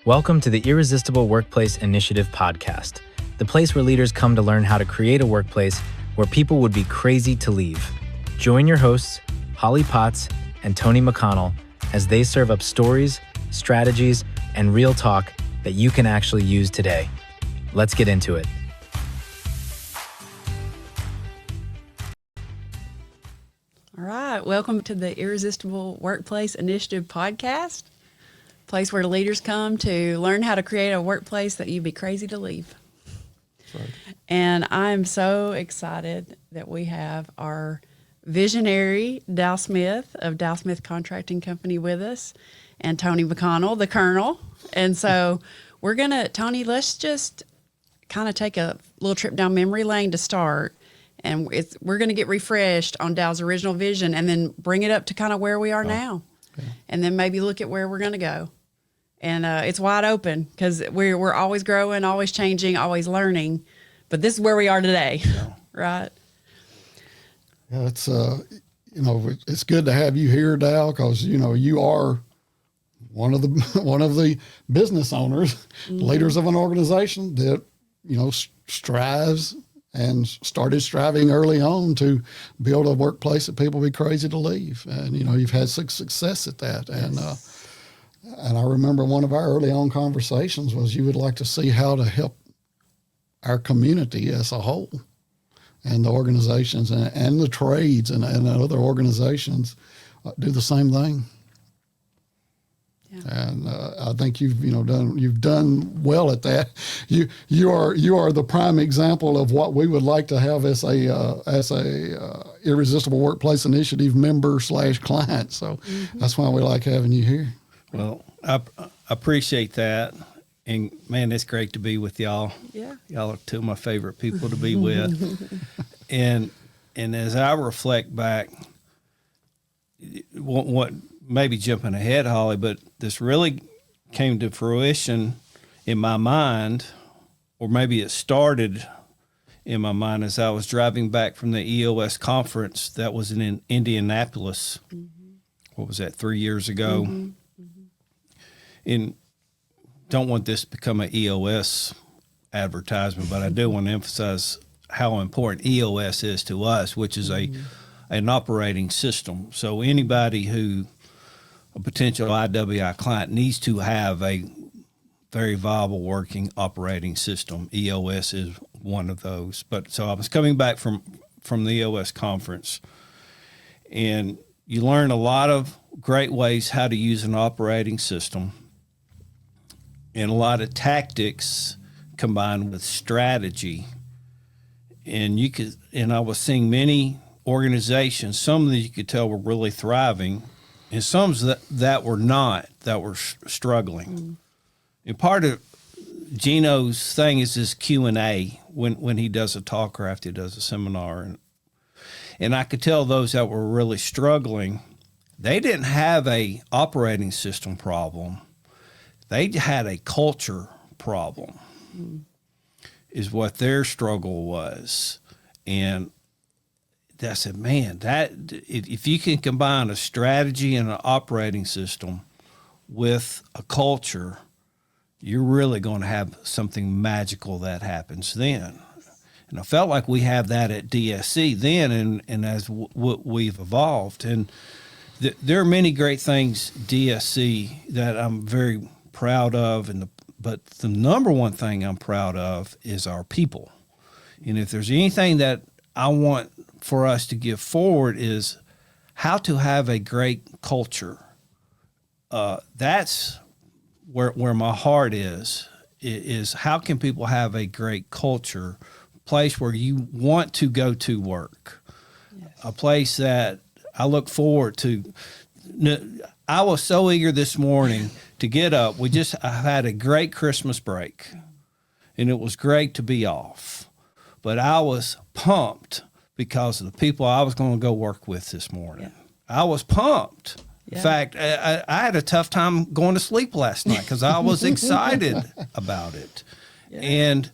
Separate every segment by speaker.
Speaker 1: Welcome to the Irresistible Workplace Initiative podcast, the place where leaders come to learn how to create a workplace where people would be crazy to leave. Join your hosts, Holley and Tony McConnell, as they serve up stories, strategies, and real talk that you can actually use today. Let's get into it.
Speaker 2: All right, welcome to the Irresistible Workplace Initiative podcast, place where leaders come to learn how to create a workplace that you'd be crazy to leave.
Speaker 3: Right.
Speaker 2: And I'm so excited that we have our visionary Dow Smith of Dow Smith Construction Company with us, and Tony McConnell, the Colonel. And so we're going to, Tony, let's just kind of take a little trip down memory lane to start. And we're going to get refreshed on Dow's original vision and then bring it up to kind of where we are now. Okay. And then maybe look at where we're going to go. And it's wide open because we're always growing, always changing, always learning. But this is where we are today, right?
Speaker 3: Yeah, it's it's good to have you here, Dow, because you are one of the business owners, leaders of an organization that strives and started striving early on to build a workplace that people would be crazy to leave. And, you've had success at that. Yes. And I remember one of our early on conversations was you would like to see how to help our community as a whole and the organizations and the trades and other organizations do the same thing. Yeah. And I think you've done well at that. You are the prime example of what we would like to have as a Irresistible Workplace Initiative member / client. So that's why we like having you here.
Speaker 4: Well, I appreciate that, and man, it's great to be with y'all.
Speaker 2: Yeah,
Speaker 4: y'all are two of my favorite people to be with, and as I reflect back, what maybe jumping ahead, Holley, but this really came to fruition in my mind, or maybe it started in my mind as I was driving back from the EOS conference that was in Indianapolis. What was that, 3 years ago? And don't want this to become an EOS advertisement, but I do want to emphasize how important EOS is to us, which is an operating system. So anybody who a potential IWI client needs to have a very viable working operating system. EOS is one of those. But so I was coming back from the EOS conference, and you learn a lot of great ways how to use an operating system and a lot of tactics combined with strategy. And I was seeing many organizations, some that you could tell were really thriving, and some that were not, that were struggling. And part of Gino's thing is this Q&A when he does a talk or after he does a seminar. And I could tell those that were really struggling, they didn't have a operating system problem. They had a culture problem is what their struggle was. And I said, man, that if you can combine a strategy and an operating system with a culture, you're really going to have something magical that happens then. And I felt like we have that at DSC then, and as we've evolved. And there are many great things DSC that I'm very proud of, but the number one thing I'm proud of is our people. And if there's anything that I want for us to give forward is how to have a great culture. That's where my heart is how can people have a great culture, place where you want to go to work, a place that I look forward to. I was so eager this morning to get up. I had a great Christmas break, and it was great to be off. But I was pumped because of the people I was going to go work with this morning. Yeah. I was pumped. Yeah. In fact, I had a tough time going to sleep last night because I was excited about it. Yeah. And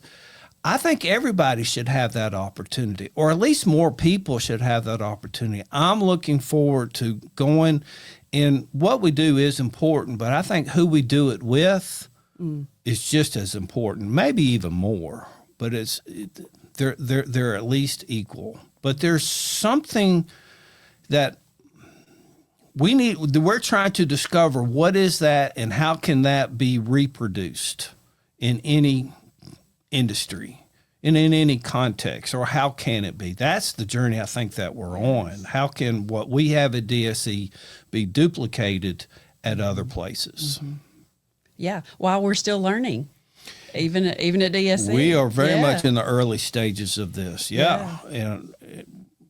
Speaker 4: I think everybody should have that opportunity, or at least more people should have that opportunity. I'm looking forward to going, and what we do is important, but I think who we do it with is just as important, maybe even more. But they're at least equal. But there's something that we're trying to discover. What is that, and how can that be reproduced in any industry and in any context, or how can it be? That's the journey I think that we're on. How can what we have at DSE be duplicated at other places?
Speaker 2: Yeah, while we're still learning, even at DSE.
Speaker 4: We are very much in the early stages of this. Yeah. And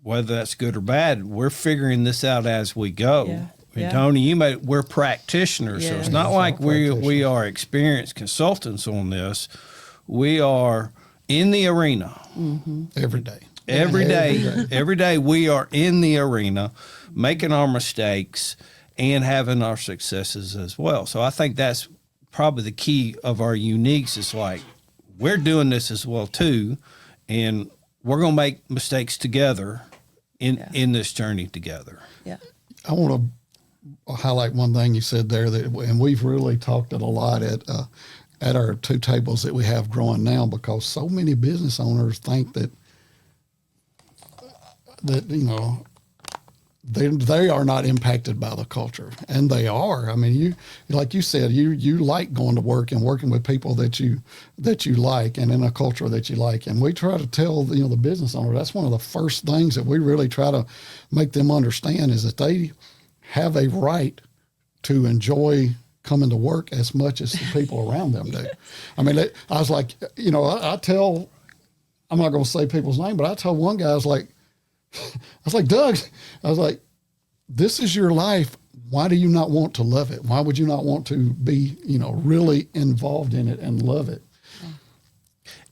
Speaker 4: whether that's good or bad, we're figuring this out as we go.
Speaker 2: Yeah.
Speaker 4: And Tony, we're practitioners, so it's not like we are experienced consultants on this. We are in the arena
Speaker 3: every day.
Speaker 4: Every day we are in the arena, making our mistakes and having our successes as well. So I think that's probably the key of our uniques. Is like, we're doing this as well too, and we're going to make mistakes together in this journey together.
Speaker 2: Yeah.
Speaker 3: I want to highlight one thing you said there, and we've really talked it a lot at our two tables that we have growing now, because so many business owners think that they are not impacted by the culture, and they are. I mean, like you said, you like going to work and working with people that you like, and in a culture that you like. And we try to tell the business owner, that's one of the first things that we really try to make them understand, is that they have a right to enjoy coming to work as much as the people around them do. I mean, I was like, I tell, I'm not going to say people's name, but I told one guy, I was like, Doug, this is your life. Why do you not want to love it? Why would you not want to be, really involved in it and love it?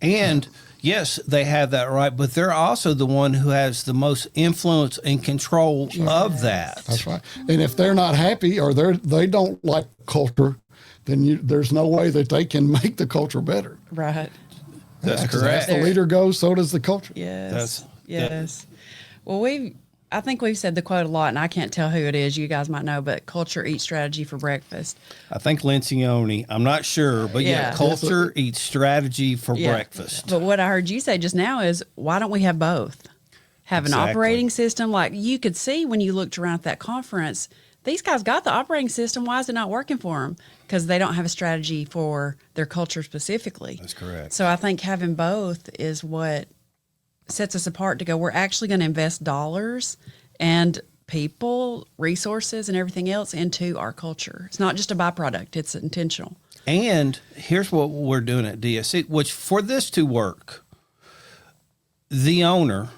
Speaker 4: And yes, they have that right, but they're also the one who has the most influence and control of that.
Speaker 3: That's right. And if they're not happy, or they don't like culture, then there's no way that they can make the culture better.
Speaker 2: Right.
Speaker 4: That's correct.
Speaker 3: As the leader goes, so does the culture.
Speaker 2: Yes. Well, I think we've said the quote a lot, and I can't tell who it is. You guys might know, but culture eats strategy for breakfast.
Speaker 4: I think Lencioni. I'm not sure, but culture eats strategy for breakfast.
Speaker 2: But what I heard you say just now is, why don't we have both? Have an operating system. Like you could see when you looked around at that conference, these guys got the operating system. Why is it not working for them? Because they don't have a strategy for their culture specifically.
Speaker 4: That's correct.
Speaker 2: So I think having both is what sets us apart to go, we're actually going to invest dollars and people, resources, and everything else into our culture. It's not just a byproduct, it's intentional.
Speaker 4: And here's what we're doing at DSE, which for this to work, the owner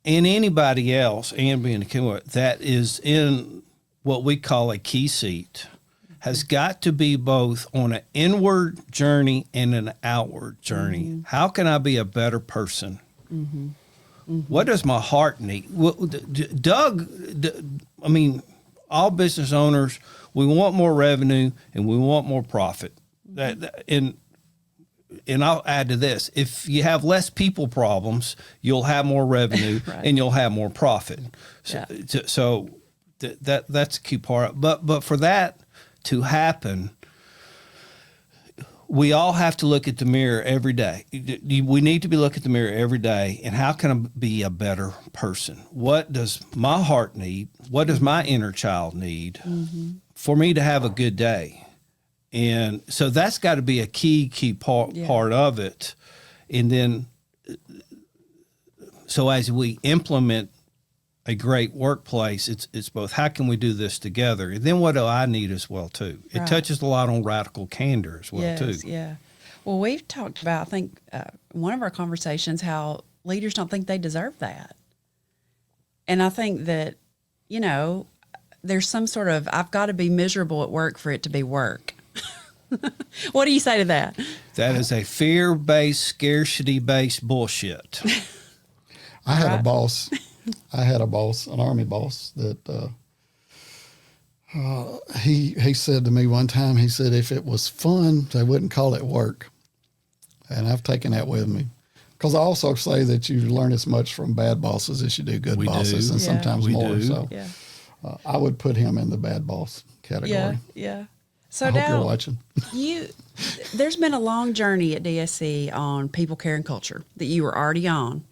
Speaker 4: and anybody else, and being a that is in what we call a key seat, has got to be both on an inward journey and an outward journey. How can I be a better person? What does my heart need? Well, Doug, I mean, all business owners, we want more revenue and we want more profit. And I'll add to this: if you have less people problems, you'll have more revenue and you'll have more profit. So that's a key part. But for that to happen, we all have to look at the mirror every day. We need to be looking at the mirror every day. And how can I be a better person? What does my heart need? What does my inner child need for me to have a good day? And so that's got to be a key part of it. And then, so as we implement a great workplace, it's both how can we do this together, and then what do I need as well too. It touches a lot on radical candor as well too. Yeah.
Speaker 2: Well, we've talked about, I think, one of our conversations, how leaders don't think they deserve that, and I think that there's some sort of, I've got to be miserable at work for it to be work. What do you say to that?
Speaker 4: That is a fear-based, scarcity-based bullshit.
Speaker 3: I had a boss, an Army boss, that he said to me one time, he said, if it was fun, they wouldn't call it work. And I've taken that with me. Because I also say that you learn as much from bad bosses as you do good bosses, and sometimes more. So I would put him in the bad boss category.
Speaker 2: Yeah. So
Speaker 3: I hope you're
Speaker 2: Dow,
Speaker 3: watching.
Speaker 2: There's been a long journey at DSC on people, care, and culture that you were already on.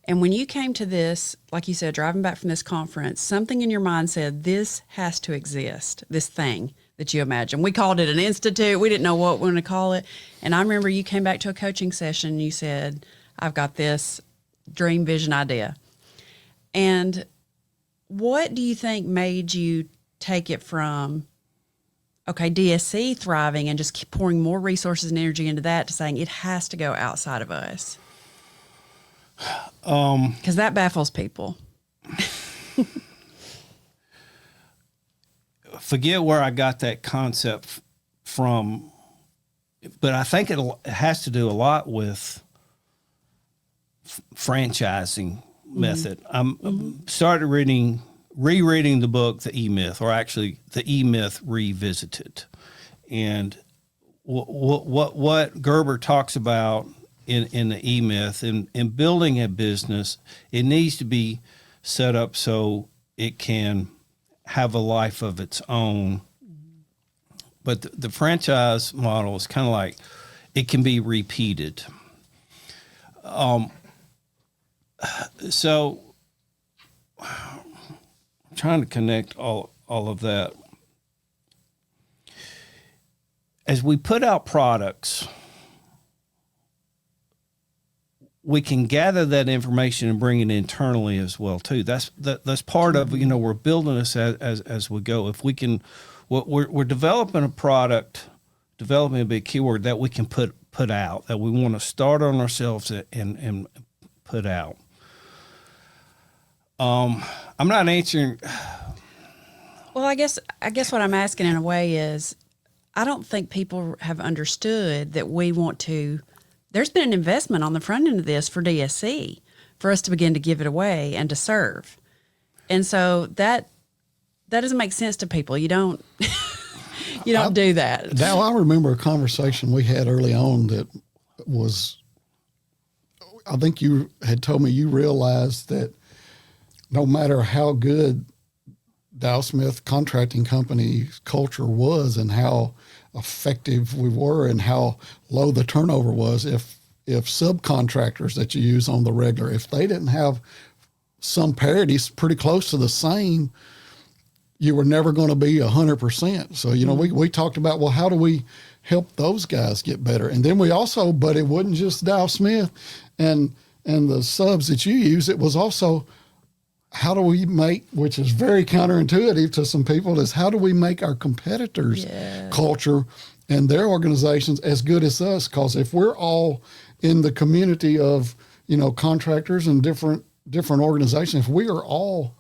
Speaker 2: And when you came to this, like you said, driving back from this conference, something in your mind said, this has to exist, this thing that you imagine. We called it an institute. We didn't know what we were going to call it. And I remember you came back to a coaching session and you said, I've got this dream, vision, idea. And what do you think made you take it from, okay, DSC thriving and just keep pouring more resources and energy into that, to saying it has to go outside of us? Because that baffles people.
Speaker 4: Forget where I got that concept from, but I think it has to do a lot with franchising method. I'm started rereading the book, The E-Myth, or actually The E-Myth Revisited. And what Gerber talks about in the E-Myth, in building a business, it needs to be set up so it can have a life of its own. But the franchise model is kind of like, it can be repeated. So I'm trying to connect all of that. As we put out products, we can gather that information and bring it internally as well too. That's part of, we're building this as we go. If we can, we're developing a product, developing a big keyword that we can put out, that we want to start on ourselves and put out. I'm not answering.
Speaker 2: Well, I guess what I'm asking in a way is, I don't think people have understood that we want to. There's been an investment on the front end of this for DSC for us to begin to give it away and to serve. And so that doesn't make sense to people. You don't do that.
Speaker 3: Now, I remember a conversation we had early on that was, I think you had told me you realized that no matter how good Dow Smith Contracting Company culture was and how effective we were and how low the turnover was, if subcontractors that you use on the regular, if they didn't have some parity pretty close to the same, you were never going to be 100%. So, we talked about, well, how do we help those guys get better? And then we also, but it wasn't just Dow Smith and the subs that you use, it was also, how do we make, which is very counterintuitive to some people, is how do we make our competitors' culture and their organizations as good as us? Because if we're all in the community of, contractors and different organizations, if we are all,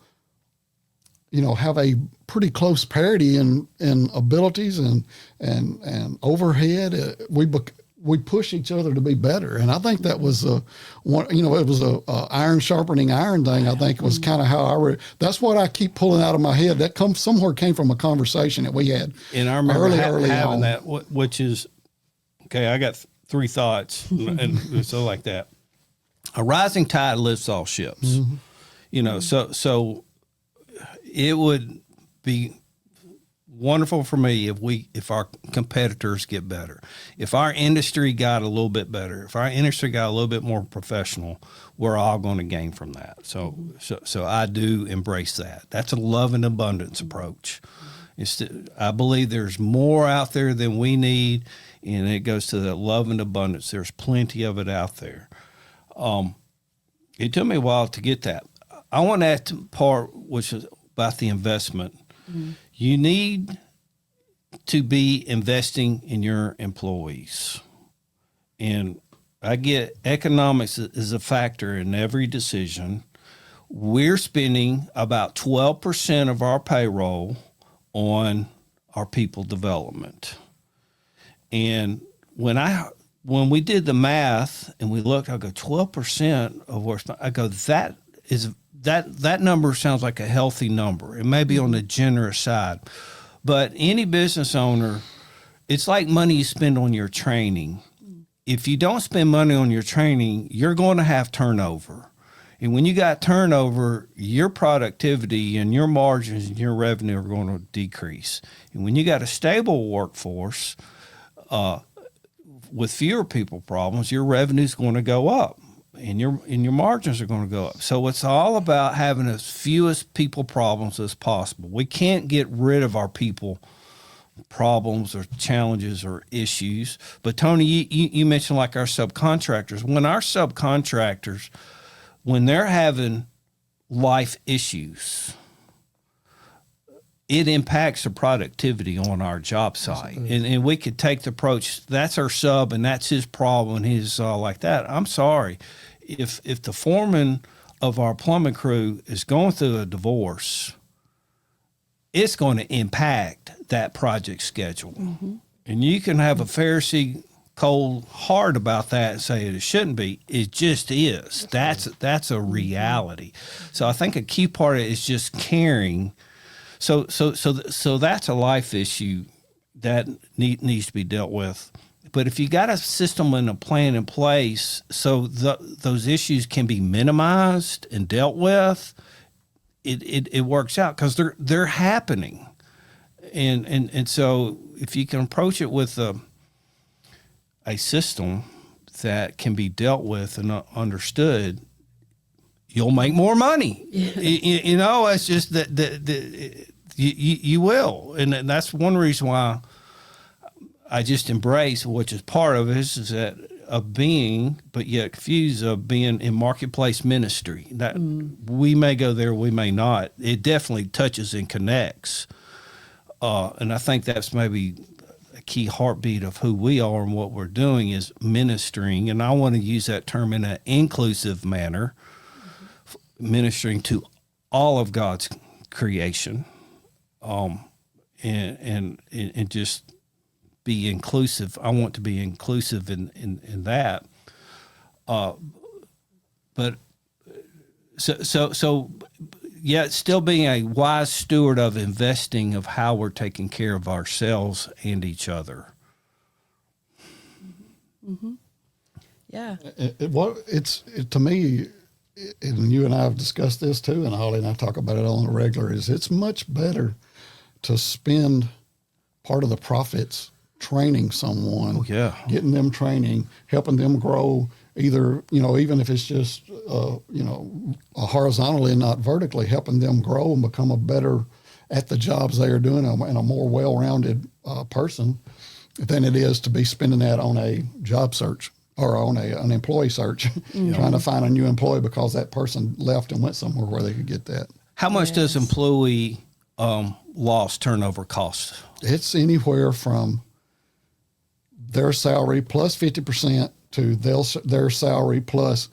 Speaker 3: have a pretty close parity in abilities and overhead, we push each other to be better. And I think that was it was a iron sharpening iron thing. I think was kind of how that's what I keep pulling out of my head. That came from a conversation that we had.
Speaker 4: And I remember
Speaker 3: early
Speaker 4: having
Speaker 3: on.
Speaker 4: that, which is, okay, I got three thoughts and so like that. A rising tide lifts all ships, so it would be wonderful for me if our competitors get better, if our industry got a little bit better, if our industry got a little bit more professional, we're all going to gain from that. So I do embrace that. That's a love and abundance approach. I believe there's more out there than we need, and it goes to that love and abundance. There's plenty of it out there. It took me a while to get that. I want to add to part, which is about the investment. Mm-hmm. You need to be investing in your employees. And I get economics is a factor in every decision. We're spending about 12% of our payroll on our people development. And when we did the math and we looked, I go 12% of our, I go, that number sounds like a healthy number. It may be on the generous side, but any business owner, it's like money you spend on your training. If you don't spend money on your training, you're going to have turnover. And when you got turnover, your productivity and your margins and your revenue are going to decrease. And when you got a stable workforce with fewer people problems, your revenue is going to go up and your margins are going to go up. So it's all about having as fewest people problems as possible. We can't get rid of our people problems or challenges or issues. But Tony, you mentioned like our subcontractors. When our subcontractors, when they're having life issues, it impacts the productivity on our job site. And we could take the approach, that's our sub and that's his problem and he's like that. I'm sorry. If the foreman of our plumbing crew is going through a divorce, it's going to impact that project schedule. Mm-hmm. And you can have a Pharisee cold heart about that and say it shouldn't be. It just is. That's a reality. So I think a key part of it is just caring. So that's a life issue that needs to be dealt with. But if you got a system and a plan in place so those issues can be minimized and dealt with, it works out because they're happening. And so if you can approach it with a system that can be dealt with and understood, you'll make more money. Yeah. You know, it's just that you will. And that's one reason why I just embrace, which is part of it, is that of being, but yet confused of being in marketplace ministry. That we may go there, we may not. It definitely touches and connects. And I think that's maybe a key heartbeat of who we are and what we're doing is ministering. And I want to use that term in an inclusive manner, ministering to all of God's creation, and just be inclusive. I want to be inclusive in that. But so yet still being a wise steward of investing of how we're taking care of ourselves and each other.
Speaker 2: Mm-hmm. Yeah.
Speaker 3: To me, and you and I have discussed this too, and Holley and I talk about it on a regular, is it's much better to spend part of the profits training someone, getting them training, helping them grow, either, even if it's just, horizontally and not vertically, helping them grow and become a better at the jobs they are doing and a more well-rounded person than it is to be spending that on a job search or on an employee search, trying to find a new employee because that person left and went somewhere where they could get that.
Speaker 4: How much does employee loss turnover cost?
Speaker 3: It's anywhere from their salary plus 50% to their salary plus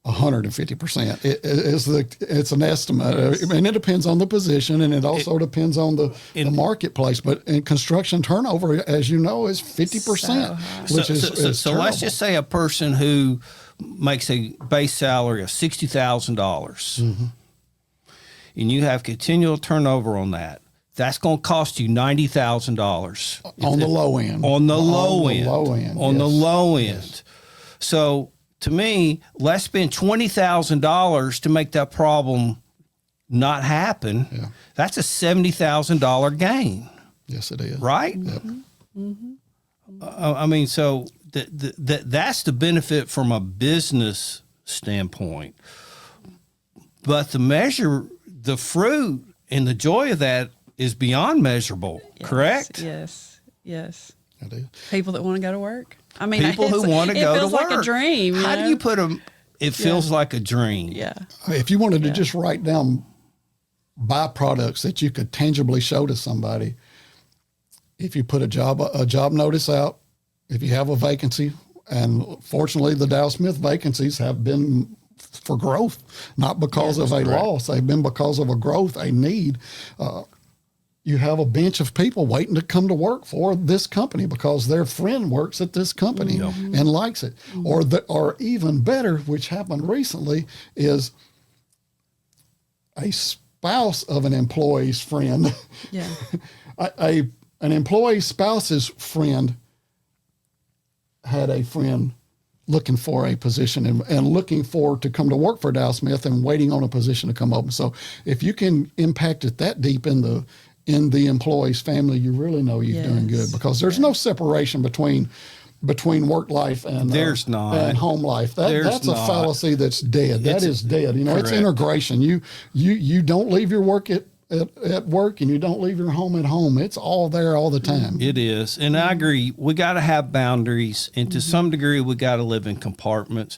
Speaker 3: 150%. It's an estimate. Yes. I mean, it depends on the position, and it also depends on the marketplace. But in construction, turnover, as you know, is 50%, which is
Speaker 4: so let's just say a person who makes a base salary of $60,000, mm-hmm. and you have continual turnover on that. That's going to cost you $90,000
Speaker 3: on the low end.
Speaker 4: On the low end. So to me, let's spend $20,000 to make that problem not happen. Yeah. That's a $70,000 gain.
Speaker 3: Yes, it is.
Speaker 4: Right?
Speaker 3: Yep.
Speaker 2: Mm-hmm.
Speaker 4: I mean, so that's the benefit from a business standpoint. But the fruit and the joy of that is beyond measurable, correct?
Speaker 2: Yes.
Speaker 3: It is.
Speaker 2: People that want to go to work. I mean,
Speaker 4: people who want to go to work.
Speaker 2: It feels like a dream.
Speaker 4: How do you put them? It feels like a dream.
Speaker 2: Yeah.
Speaker 3: If you wanted to just write down byproducts that you could tangibly show to somebody, if you put a job notice out, if you have a vacancy, and fortunately the Dow Smith vacancies have been for growth, not because of a loss. They've been because of a growth, a need. You have a bench of people waiting to come to work for this company because their friend works at this company and likes it. Mm-hmm. Or even better, which happened recently, is a spouse of an employee's friend.
Speaker 2: Yeah.
Speaker 3: An employee's spouse's friend had a friend looking for a position and looking for to come to work for Dow Smith and waiting on a position to come open. So if you can impact it that deep in the employee's family, you really know you're doing good, because there's no separation between work life and
Speaker 4: there's not
Speaker 3: and home life. That's a fallacy that's dead. That is dead. You know,
Speaker 4: correct.
Speaker 3: It's integration. You don't leave your work at work, and you don't leave your home at home. It's all there all the time.
Speaker 4: It is. And I agree. We got to have boundaries. And to some degree, we got to live in compartments.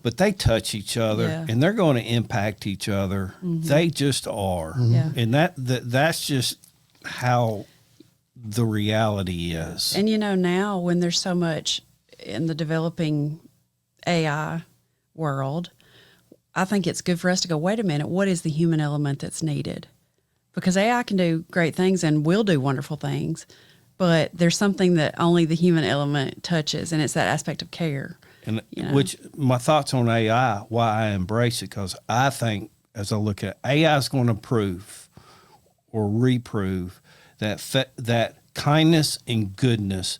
Speaker 4: But they touch each other, and they're going to impact each other. They just are. And that's just how the reality is.
Speaker 2: And, you know, now when there's so much in the developing AI world, I think it's good for us to go, wait a minute, what is the human element that's needed? Because AI can do great things and will do wonderful things, but there's something that only the human element touches, and it's that aspect of care.
Speaker 4: And which my thoughts on AI, why I embrace it, because I think as I look at AI is going to prove or reprove that kindness and goodness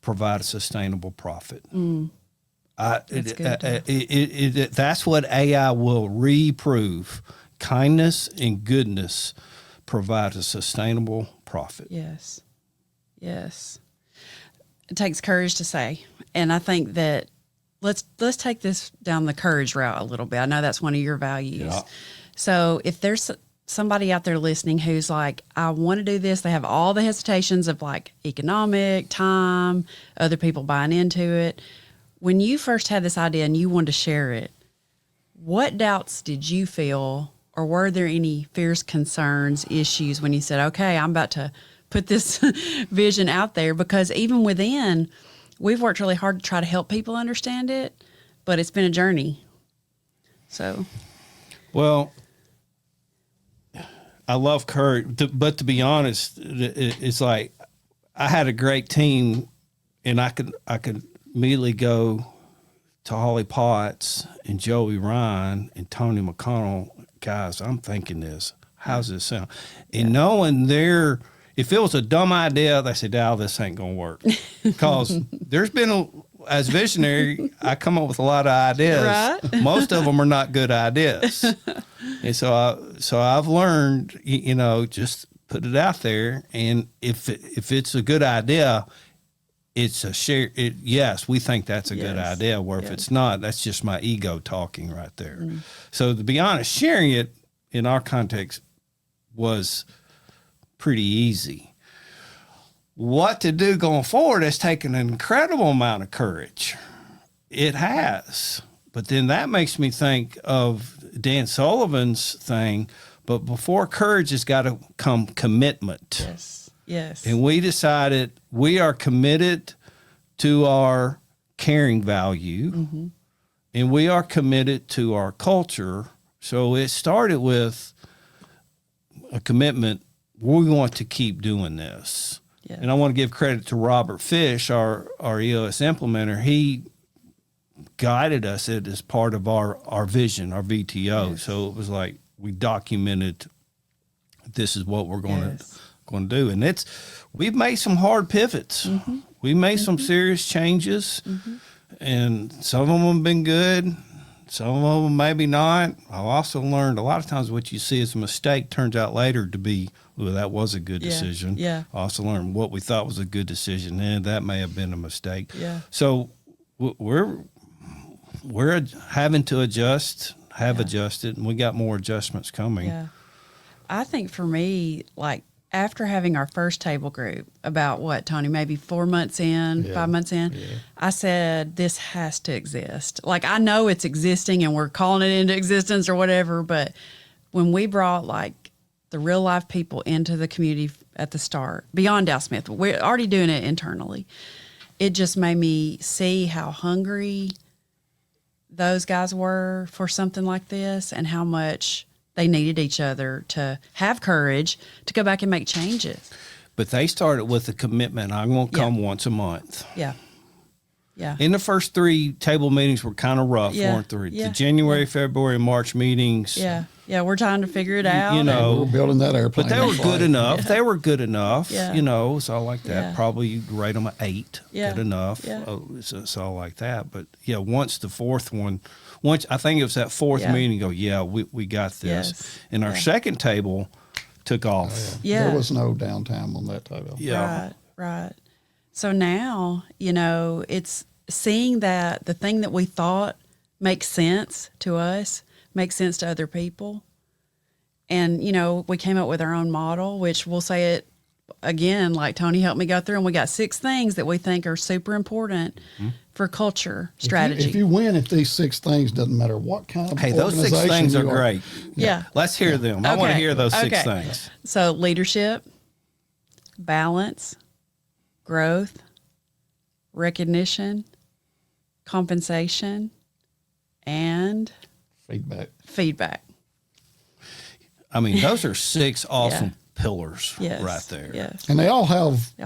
Speaker 4: provide a sustainable profit. That's what AI will reprove. Kindness and goodness provide a sustainable profit.
Speaker 2: Yes. Yes. It takes courage to say. And I think that let's take this down the courage route a little bit. I know that's one of your values.
Speaker 4: Yeah.
Speaker 2: So if there's somebody out there listening who's like, I want to do this, they have all the hesitations of like economic, time, other people buying into it. When you first had this idea and you wanted to share it, what doubts did you feel, or were there any fears, concerns, issues when you said, okay, I'm about to put this vision out there? Because even within, we've worked really hard to try to help people understand it, but it's been a journey. So,
Speaker 4: well, I love courage, but to be honest, it's like I had a great team, and I could immediately go to Holley Potts and Joey Ryan and Tony McConnell. Guys, I'm thinking this. How's this sound? And knowing if it was a dumb idea, they said, Dow, this ain't going to work. Because there's been, as visionary, I come up with a lot of ideas.
Speaker 2: Right.
Speaker 4: Most of them are not good ideas. And so I've learned, just put it out there. And if it's a good idea, it's a share. Yes, we think that's a good idea. Where if it's not, that's just my ego talking right there. So to be honest, sharing it in our context was pretty easy. What to do going forward has taken an incredible amount of courage. It has. But then that makes me think of Dan Sullivan's thing. But before courage has got to come commitment.
Speaker 2: Yes.
Speaker 4: And we decided we are committed to our caring value, and we are committed to our culture. So it started with a commitment. We want to keep doing this. Yeah. And I want to give credit to Robert Fish, our EOS implementer. He guided us as part of our vision, our VTO. Yes. So it was like we documented this is what we're going to do. And we've made some hard pivots. We made some serious changes, and some of them have been good. Some of them maybe not. I've also learned a lot of times what you see as a mistake turns out later to be, well, that was a good decision. I also learned what we thought was a good decision, and that may have been a mistake. So we're having to adjust, adjusted, and we got more adjustments coming.
Speaker 2: I think for me, like after having our first table group, about what, Tony, maybe 4 months in, 5 months in, I said, this has to exist. Like, I know it's existing and we're calling it into existence or whatever, but when we brought like the real life people into the community at the start, beyond Dow Smith, we're already doing it internally. It just made me see how hungry those guys were for something like this and how much they needed each other to have courage to go back and make changes.
Speaker 4: But they started with a commitment. I'm going to come once a month.
Speaker 2: Yeah.
Speaker 4: In the first 3 table meetings were kind of rough, weren't they? The January, February, and March meetings
Speaker 2: Yeah, we're trying to figure it out.
Speaker 3: We're building that airplane.
Speaker 4: But they were
Speaker 3: in
Speaker 4: good
Speaker 3: flight.
Speaker 4: enough. They were good enough.
Speaker 2: Yeah.
Speaker 4: It's all like that.
Speaker 2: Yeah.
Speaker 4: Probably you'd rate them an 8.
Speaker 2: Yeah.
Speaker 4: Good enough.
Speaker 2: Yeah.
Speaker 4: It's all like that. But once the fourth one, I think it was that fourth meeting. We got this.
Speaker 2: Yes.
Speaker 4: And our second table took off.
Speaker 2: Yeah.
Speaker 3: There was no downtime on that table.
Speaker 4: Yeah.
Speaker 2: Right. So now, it's seeing that the thing that we thought makes sense to us makes sense to other people. And, we came up with our own model, which we'll say it again, like Tony helped me go through, and we got 6 things that we think are super important for culture strategy.
Speaker 3: If you win at these 6 things, doesn't matter what kind of
Speaker 4: Those 6 things are great.
Speaker 2: Yeah.
Speaker 4: Let's hear them. I want to hear those 6 things.
Speaker 2: So leadership, balance, growth, recognition, compensation, and feedback.
Speaker 3: I
Speaker 4: mean, those are 6 awesome pillars right there.
Speaker 2: Yes.
Speaker 3: And they all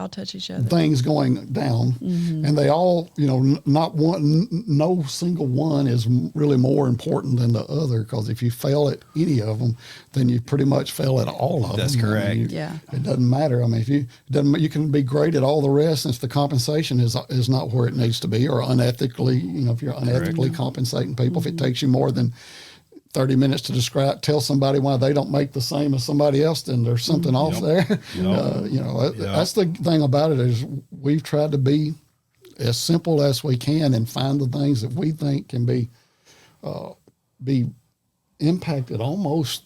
Speaker 2: touch each other.
Speaker 3: things going down, and they all, no single one is really more important than the other, because if you fail at any of them, then you pretty much fail at all of them.
Speaker 4: That's correct.
Speaker 3: It doesn't matter. I mean, you can be great at all the rest, since the compensation is not where it needs to be, or unethically, if you're unethically compensating people, if it takes you more than 30 minutes to tell somebody why they don't make the same as somebody else, then there's something off there. That's the thing about it, is we've tried to be as simple as we can and find the things that we think can be impacted almost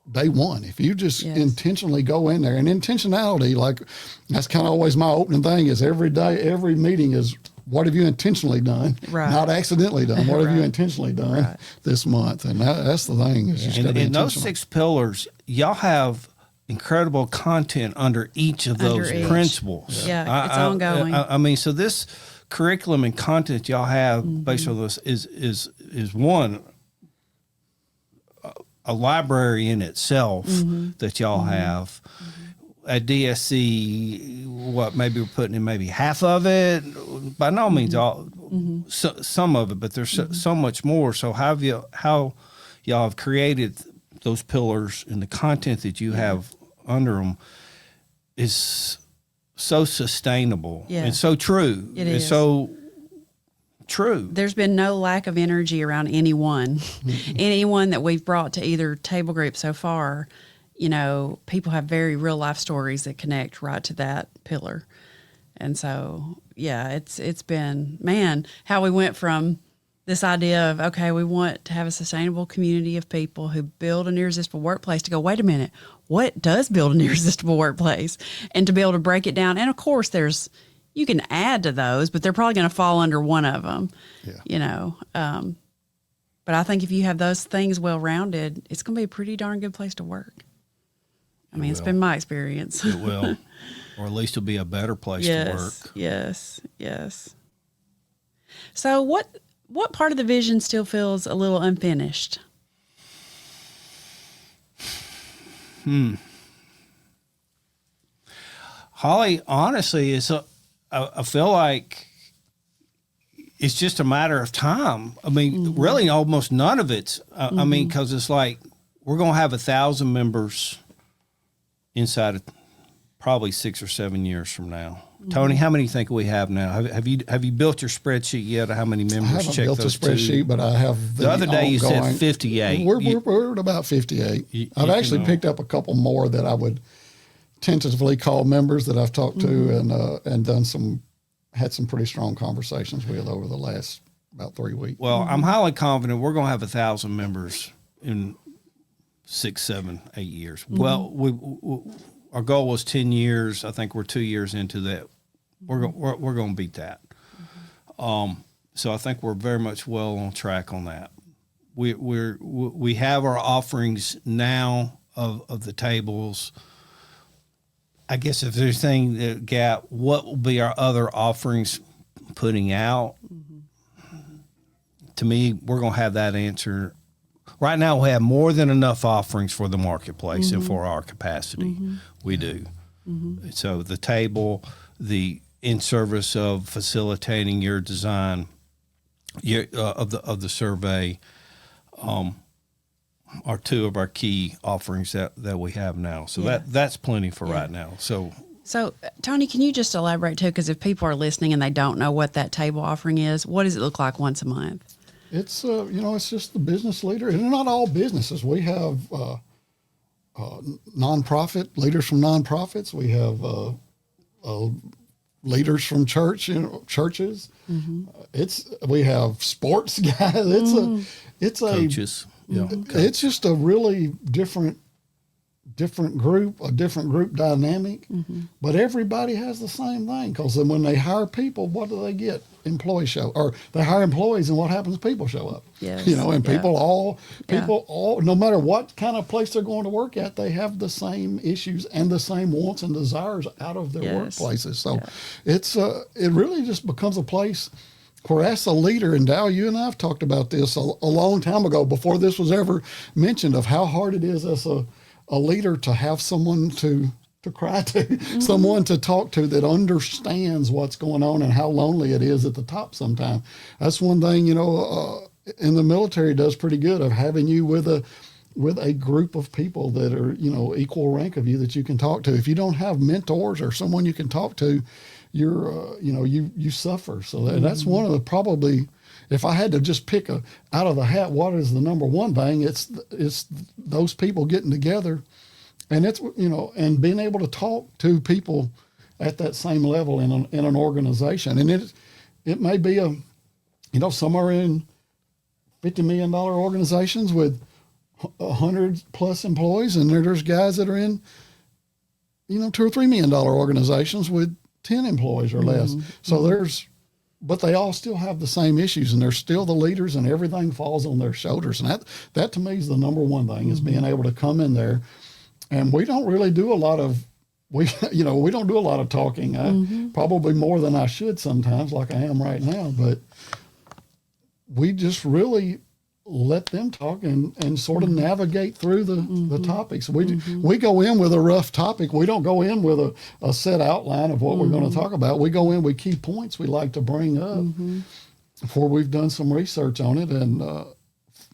Speaker 3: day one. If you just intentionally go in there, and intentionality, like that's kind of always my opening thing, is every day, every meeting is, what have you intentionally done? Right. Not accidentally done. What have you intentionally done this month? And that's the thing.
Speaker 4: In those 6 pillars, y'all have incredible content under each of those principles.
Speaker 2: Yeah, it's ongoing.
Speaker 4: I mean, so this curriculum and content y'all have based on this is one, a library in itself that y'all have. At DSC, maybe we're putting in maybe half of it. By no means all, some of it, but there's so much more. So how y'all have created those pillars, and the content that you have under them is so sustainable and so true. It's so true.
Speaker 2: There's been no lack of energy around anyone that we've brought to either table group so far. People have very real life stories that connect right to that pillar. And so, it's been, how we went from this idea of, okay, we want to have a sustainable community of people who build an irresistible workplace, to go, wait a minute, what does build an irresistible workplace? And to be able to break it down. And of course, you can add to those, but they're probably going to fall under one of them, but I think if you have those things well-rounded, it's going to be a pretty darn good place to work. I mean, it's been my experience.
Speaker 4: It will. Or at least it'll be a better place to work.
Speaker 2: Yes. So what part of the vision still feels a little unfinished?
Speaker 4: Holley, honestly, I feel like it's just a matter of time. I mean, really almost none of it's, I mean, because it's like we're going to have 1,000 members inside of probably 6 or 7 years from now. Tony, how many do you think we have now? Have you built your spreadsheet yet? How many members?
Speaker 3: I haven't built a spreadsheet, but I have
Speaker 4: the other day you said 58.
Speaker 3: We're at about 58. I've actually picked up a couple more that I would tentatively call members that I've talked to and had some pretty strong conversations with over the last about 3 weeks.
Speaker 4: Well, I'm highly confident we're going to have 1,000 members in 6, 7, 8 years. Well, our goal was 10 years. I think we're 2 years into that. We're going to beat that. So I think we're very much well on track on that. We have our offerings now of the tables. I guess if there's anything that gap, what will be our other offerings putting out? To me, we're going to have that answer. Right now, we have more than enough offerings for the marketplace and for our capacity. We do. So the table, the in service of facilitating your design of the survey, are two of our key offerings that we have now. So that's plenty for right now. So
Speaker 2: Tony, can you just elaborate too? Because if people are listening and they don't know what that table offering is, what does it look like once a month?
Speaker 3: It's it's just the business leader, and they're not all businesses. We have nonprofit leaders from nonprofits. We have leaders from churches. We have sports guys. It's
Speaker 4: coaches.
Speaker 3: It's just a really different group, a different group dynamic, but everybody has the same thing, because then when they hire people, what do they get? Employees show, or they hire employees, and what happens? People show up.
Speaker 2: Yes.
Speaker 3: And people all, no matter what kind of place they're going to work at, they have the same issues and the same wants and desires out of their workplaces. So it really just becomes a place where, as a leader, and Dow, you and I have talked about this a long time ago, before this was ever mentioned, of how hard it is as a leader to have someone to cry to, someone to talk to that understands what's going on and how lonely it is at the top sometimes. That's one thing, in the military does pretty good, of having you with a group of people that are, equal rank of you that you can talk to. If you don't have mentors or someone you can talk to, you're, you suffer. So that's one of the, probably, if I had to just pick out of the hat, what is the number one thing? It's those people getting together, and it's, and being able to talk to people at that same level in an organization. And it may be some are in $50 million organizations with 100 plus employees, and there's guys that are in, $2 or $3 million organizations with 10 employees or less. So but they all still have the same issues, and they're still the leaders, and everything falls on their shoulders. And that to me is the number one thing, is being able to come in there. And we don't really do a lot of, we don't do a lot of talking. Probably more than I should sometimes, like I am right now, but we just really let them talk and sort of navigate through the topics. We go in with a rough topic. We don't go in with a set outline of what we're going to talk about. We go in with key points we like to bring up before we've done some research on it. And,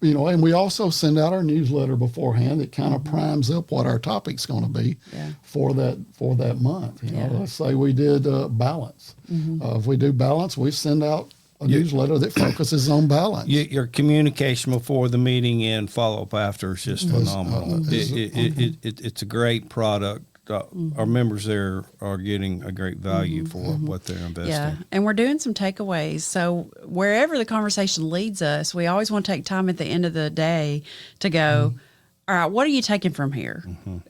Speaker 3: and we also send out our newsletter beforehand that kind of primes up what our topic's going to be for that month. Let's say we did balance. If we do balance, we send out a newsletter that focuses on balance.
Speaker 4: Your communication before the meeting and follow-up after is just phenomenal. It's a great product. Our members there are getting a great value for what they're investing.
Speaker 2: Yeah, and we're doing some takeaways. So wherever the conversation leads us, we always want to take time at the end of the day to go, all right, what are you taking from here?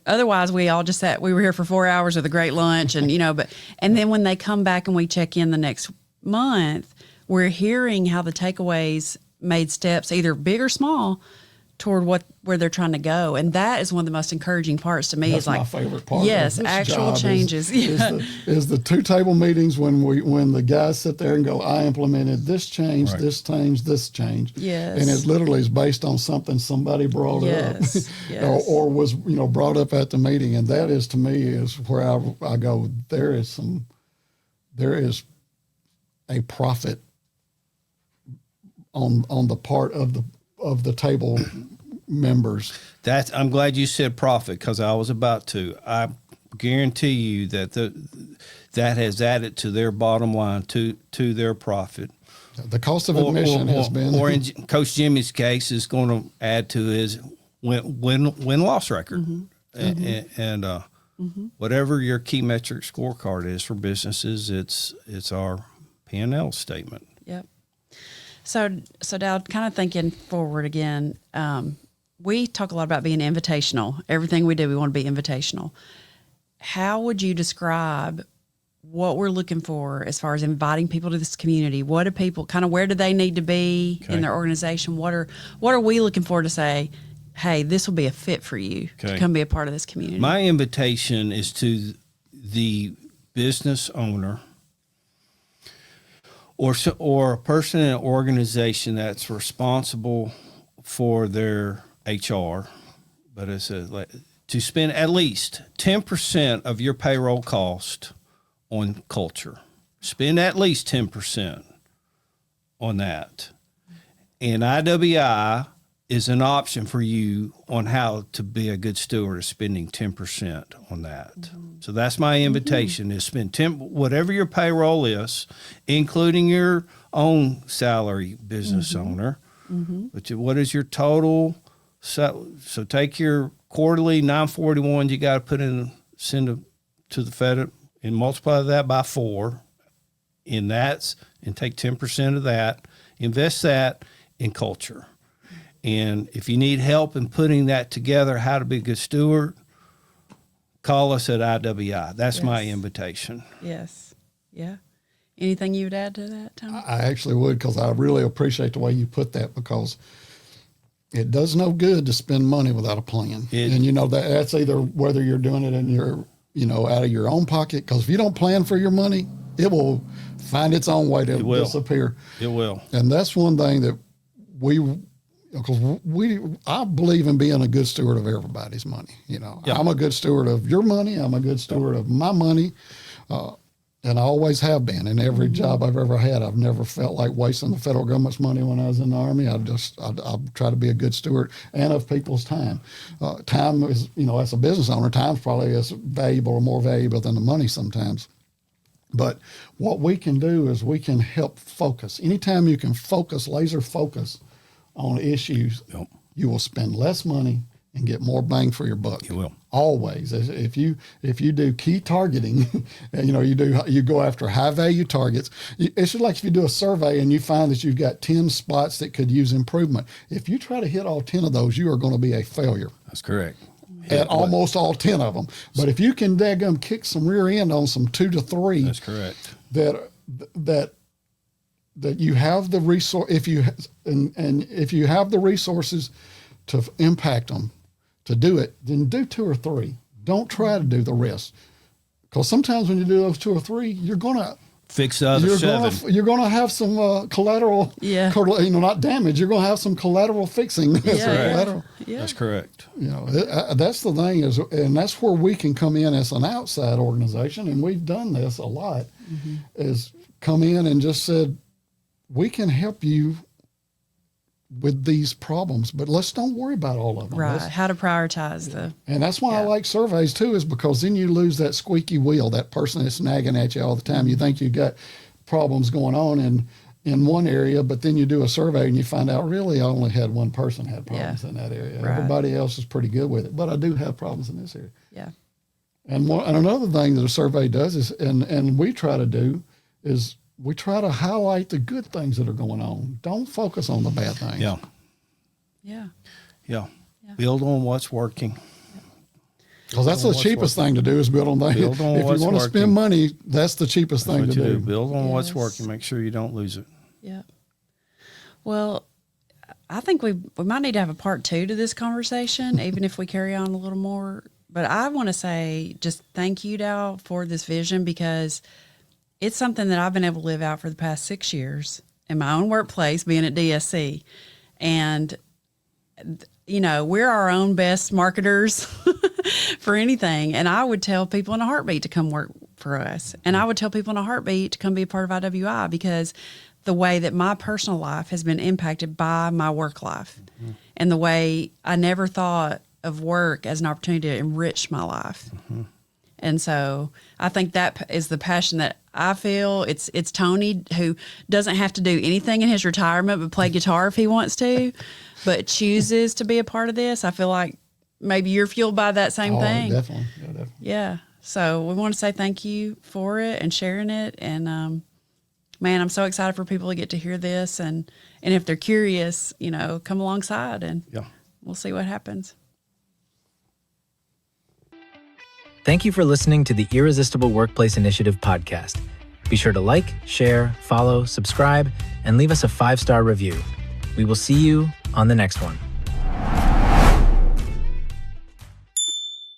Speaker 2: Otherwise, we all just we were here for 4 hours with a great lunch, and and then when they come back and we check in the next month, we're hearing how the takeaways made steps, either big or small, toward where they're trying to go. And that is one of the most encouraging parts to me.
Speaker 3: That's my favorite part.
Speaker 2: Yes,
Speaker 3: of this
Speaker 2: actual
Speaker 3: job
Speaker 2: changes.
Speaker 3: Is the two table meetings when the guys sit there and go, I implemented this change, this change, this change.
Speaker 2: Yes.
Speaker 3: And it literally is based on something somebody brought up
Speaker 2: Yes.
Speaker 3: or was brought up at the meeting. And that is, to me, is where I go, there is a profit on the part of the table members.
Speaker 4: I'm glad you said profit, because I was about to. I guarantee you that that has added to their bottom line, to their profit.
Speaker 3: The cost of admission has been,
Speaker 4: or in Coach Jimmy's case, is going to add to his win-loss record, and whatever your key metric scorecard is for businesses, it's our P&L statement.
Speaker 2: Yep. So Dow, kind of thinking forward again, we talk a lot about being invitational. Everything we do, we want to be invitational. How would you describe what we're looking for as far as inviting people to this community? What do people where do they need to be in their organization? What are we looking for to say, hey, this will be a fit for you to come be a part of this community?
Speaker 4: My invitation is to the business owner or a person in an organization that's responsible for their HR, but it's to spend at least 10% of your payroll cost on culture. Spend at least 10% on that. And IWI is an option for you on how to be a good steward of spending 10% on that. So that's my invitation is spend 10, whatever your payroll is, including your own salary business owner. But what is your total? So take your quarterly 941 you got to put in, send to the Fed and multiply that by 4 in that, and take 10% of that, invest that in culture. And if you need help in putting that together, how to be a good steward, call us at IWI. That's my invitation.
Speaker 2: Yes. Yeah. Anything you would add to that, Tom?
Speaker 3: I actually would, because I really appreciate the way you put that, because it does no good to spend money without a plan. And you know, that's either whether you're doing it in your, you know, out of your own pocket, because if you don't plan for your money, it will find its own way to disappear.
Speaker 4: It will.
Speaker 3: And that's one thing that I believe in being a good steward of everybody's money. You know, I'm a good steward of your money. I'm a good steward of my money. And I always have been. In every job I've ever had, I've never felt like wasting the federal government's money when I was in the Army. I try to be a good steward and of people's time. Time is, you know, as a business owner, time's probably as valuable or more valuable than the money sometimes. But what we can do is we can help focus. Anytime you can focus, laser focus on issues, you will spend less money and get more bang for your buck.
Speaker 4: You will.
Speaker 3: Always. If you do key targeting, you know, you go after high value targets. It's just like if you do a survey and you find that you've got 10 spots that could use improvement. If you try to hit all 10 of those, you are going to be a failure.
Speaker 4: That's correct.
Speaker 3: At almost all 10 of them. But if you can daggum kick some rear end on some 2 to 3,
Speaker 4: that's correct.
Speaker 3: That you have the resource, if you have the resources to impact them, to do it, then do 2 or 3. Don't try to do the rest, because sometimes when you do those 2 or 3, you're gonna
Speaker 4: fix the other 7.
Speaker 3: You're gonna have some collateral, you know, not damage. You're gonna have some collateral fixing.
Speaker 4: That's correct.
Speaker 3: You know, that's the thing is, and that's where we can come in as an outside organization, and we've done this a lot. Is come in and just said, we can help you with these problems, but let's don't worry about all of them.
Speaker 2: Right. How to prioritize
Speaker 3: and that's why I like surveys too, is because then you lose that squeaky wheel, that person that's nagging at you all the time. You think you got problems going on in one area, but then you do a survey and you find out really I only had one person had problems in that area. Right. Everybody else is pretty good with it, but I do have problems in this area.
Speaker 2: Yeah.
Speaker 3: And another thing that a survey does is, and we try to do, is we try to highlight the good things that are going on. Don't focus on the bad things.
Speaker 2: Yeah.
Speaker 4: Build on what's working.
Speaker 3: Because that's the cheapest thing to do, is build on things. If you want to spend money, that's the cheapest thing to do.
Speaker 4: Build on what's working. Make sure you don't lose it.
Speaker 2: Yeah. Well, I think we might need to have a part 2 to this conversation, even if we carry on a little more. But I want to say just thank you, Dow, for this vision, because it's something that I've been able to live out for the past 6 years in my own workplace, being at DSC. And, you know, we're our own best marketers for anything. And I would tell people in a heartbeat to come work for us. And I would tell people in a heartbeat to come be a part of IWI, because the way that my personal life has been impacted by my work life, and the way I never thought of work as an opportunity to enrich my life. And so I think that is the passion that I feel. It's Tony, who doesn't have to do anything in his retirement but play guitar if he wants to, but chooses to be a part of this. I feel like maybe you're fueled by that same thing.
Speaker 3: Definitely. Yeah, definitely.
Speaker 2: Yeah. So we want to say thank you for it and sharing it. And man, I'm so excited for people to get to hear this. And if they're curious, you know, come alongside and we'll see what happens.
Speaker 1: Thank you for listening to the Irresistible Workplace Initiative podcast. Be sure to like, share, follow, subscribe, and leave us a 5-star review. We will see you on the next one.